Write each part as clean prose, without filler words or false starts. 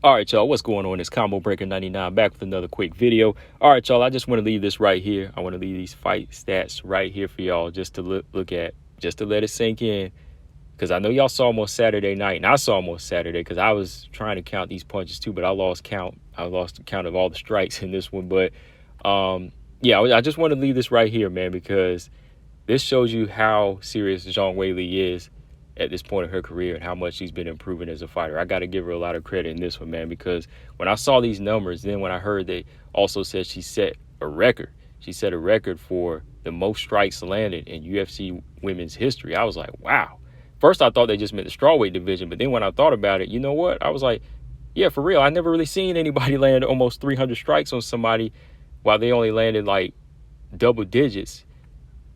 All right, y'all, what's going on? It's Combo Breaker 99 back with another quick video. All right, y'all, I just want to leave this right here. I want to leave these fight stats right here for y'all just to look at, just to let it sink in. Because I know y'all saw them on Saturday night, and I saw them on Saturday because I was trying to count these punches too, but I lost count. I lost count of all the strikes in this one. But, yeah, I just want to leave this right here, man, because this shows you how serious Zhang Weili is at this point in her career and how much she's been improving as a fighter. I got to give her a lot of credit in this one, man, because when I saw these numbers, then when I heard they also said she set a record for the most strikes landed in UFC women's history, I was like, wow. First, I thought they just meant the strawweight division, but then when I thought about it, you know what? I was like, yeah, for real. I never really seen anybody land almost 300 strikes on somebody while they only landed like double digits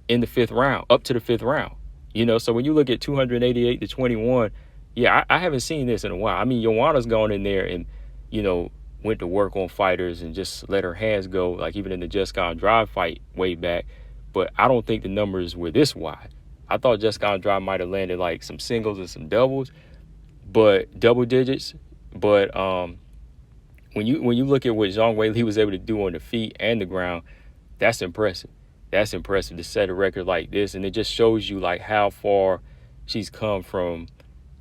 in the fifth round, up to the fifth round. You know, so when you look at 288 to 21, yeah, I haven't seen this in a while. I mean, Joanna's gone in there and, you know, went to work on fighters and just let her hands go, like even in the Just Gone Drive fight way back. But I don't think the numbers were this wide. I thought Just Gone Drive might have landed like some singles and some doubles, but double digits. But when you look at what Zhang Weili was able to do on the feet and the ground, that's impressive. That's impressive to set a record like this. And it just shows you like how far she's come from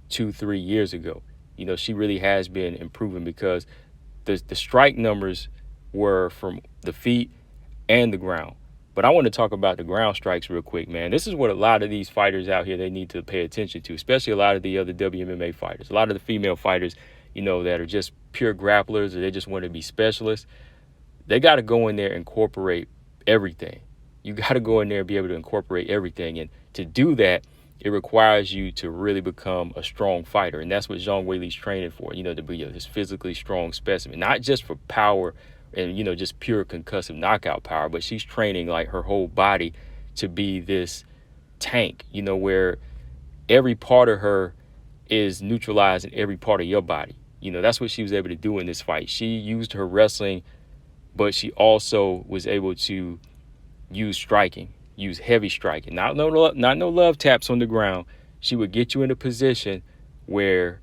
2-3 years ago. You know, she really has been improving because the strike numbers were from the feet and the ground. But I want to talk about the ground strikes real quick, man. This is what a lot of these fighters out here, they need to pay attention to, especially a lot of the other WMMA fighters, a lot of the female fighters, you know, that are just pure grapplers or they just want to be specialists. They got to go in there and incorporate everything. You got to go in there and be able to incorporate everything. And to do that, it requires you to really become a strong fighter. And that's what Zhang Weili's training for, you know, to be this physically strong specimen, not just for power and, you know, just pure concussive knockout power, but she's training like her whole body to be this tank, you know, where every part of her is neutralizing every part of your body. You know, that's what she was able to do in this fight. She used her wrestling, but she also was able to use striking, use heavy striking, not no love taps on the ground. She would get you in a position where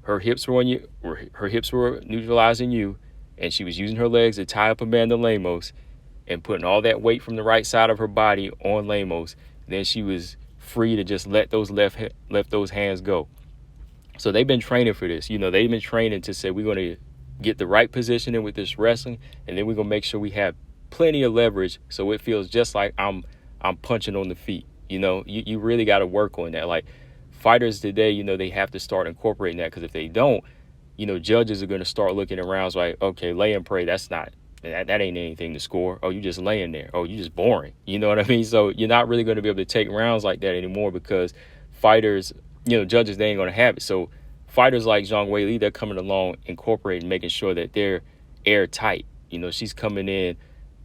her hips were on you, her hips were neutralizing you, and she was using her legs to tie up Amanda Lemos and putting all that weight from the right side of her body on Lemos. Then she was free to just let those those hands go. So they've been training for this. You know, they've been training to say we're going to get the right positioning with this wrestling, and then we're going to make sure we have plenty of leverage so it feels just like I'm punching on the feet. You know, you really got to work on that. Like fighters today, you know, they have to start incorporating that, because if they don't, you know, judges are going to start looking around like, okay, lay and pray, that ain't anything to score. Oh, you just laying there. Oh, you just boring. You know what I mean? So you're not really going to be able to take rounds like that anymore, because fighters, you know, judges, they ain't going to have it. So fighters like Zhang Weili, they're coming along, incorporating, making sure that they're airtight. You know, she's coming in,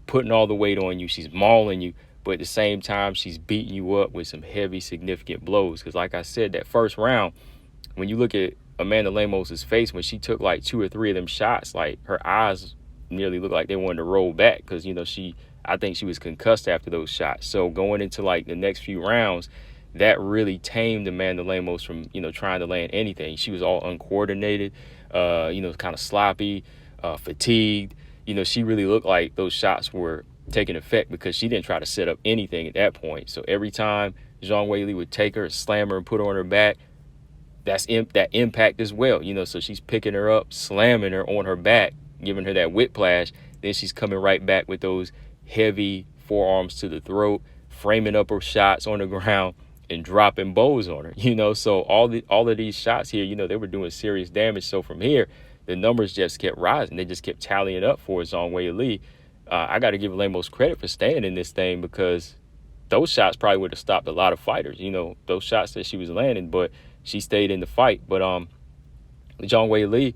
putting all the weight on you. She's mauling you, but at the same time, she's beating you up with some heavy, significant blows. Because like I said, that first round, when you look at Amanda Lemos' face, when she took like 2 or 3 of them shots, like her eyes nearly looked like they wanted to roll back, because, you know, I think she was concussed after those shots. So going into like the next few rounds, that really tamed Amanda Lemos from, you know, trying to land anything. She was all uncoordinated, you know, kind of sloppy, fatigued. You know, she really looked like those shots were taking effect because she didn't try to set up anything at that point. So every time Zhang Weili would take her, slam her, and put her on her back, that's that impact as well. You know, so she's picking her up, slamming her on her back, giving her that whiplash. Then she's coming right back with those heavy forearms to the throat, framing up her shots on the ground and dropping bows on her. You know, so all of these shots here, you know, they were doing serious damage. So from here, the numbers just kept rising. They just kept tallying up for Zhang Weili. I got to give Lemos credit for staying in this thing, because those shots probably would have stopped a lot of fighters, you know, those shots that she was landing, but she stayed in the fight. But Zhang Weili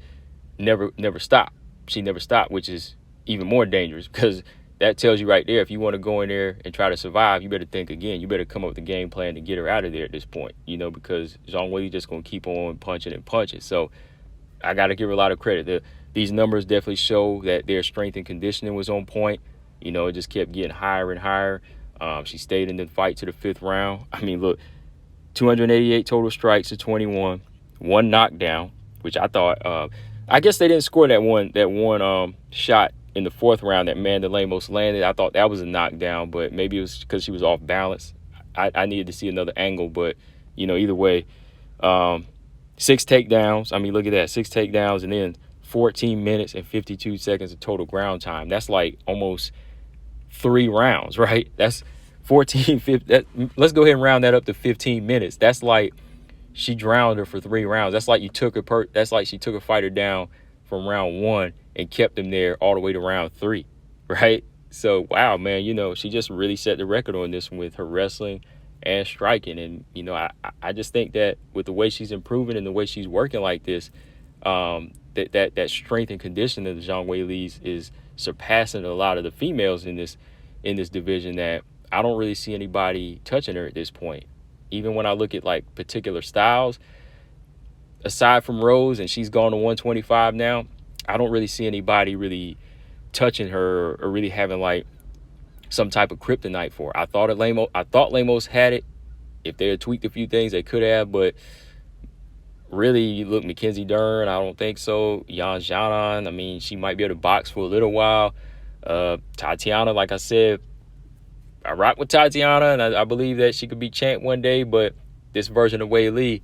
never stopped. She never stopped, which is even more dangerous, because that tells you right there, if you want to go in there and try to survive, you better think again. You better come up with a game plan to get her out of there at this point, you know, because Zhang Weili just going to keep on punching and punching. So I got to give her a lot of credit. These numbers definitely show that their strength and conditioning was on point. You know, it just kept getting higher and higher. She stayed in the fight to the 5th round. I mean, look, 288 total strikes to 21, 1 knockdown, which I thought I guess they didn't score that one shot in the fourth round that Amanda Lemos landed. I thought that was a knockdown, but maybe it was because she was off balance. I needed to see another angle, but either way, 6 takedowns. I mean, look at that, 6 takedowns, and then 14 minutes and 52 seconds of total ground time. That's like almost 3 rounds, right? That's 14, 15. Let's go ahead and round that up to 15 minutes. That's like she drowned her for 3 rounds. That's like that's like she took a fighter down from round 1 and kept them there all the way to round 3, right? So, wow, man, she just really set the record on this one with her wrestling and striking. And, I just think that with the way she's improving and the way she's working like this, that strength and conditioning of Zhang Weili's is surpassing a lot of the females in this division, that I don't really see anybody touching her at this point. Even when I look at like particular styles, aside from Rose, and she's gone to 125 now, I don't really see anybody really touching her or really having like some type of kryptonite for her. I thought Lemos had it. If they had tweaked a few things, they could have, but really, you look, Mackenzie Dern, I don't think so. Yan Xiaonan, I mean, she might be able to box for a little while. Tatiana, like I said, I rock with Tatiana, and I believe that she could be champ one day, but this version of Weili,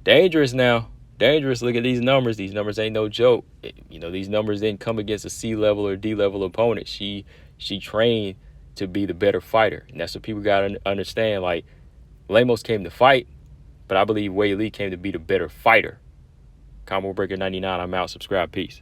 dangerous now. Dangerous. Look at these numbers. These numbers ain't no joke. These numbers didn't come against a C-level or D-level opponent. She trained to be the better fighter, and that's what people got to understand. Like, Lemos came to fight, but I believe Weili came to be the better fighter. Combo Breaker 99, I'm out. Subscribe. Peace.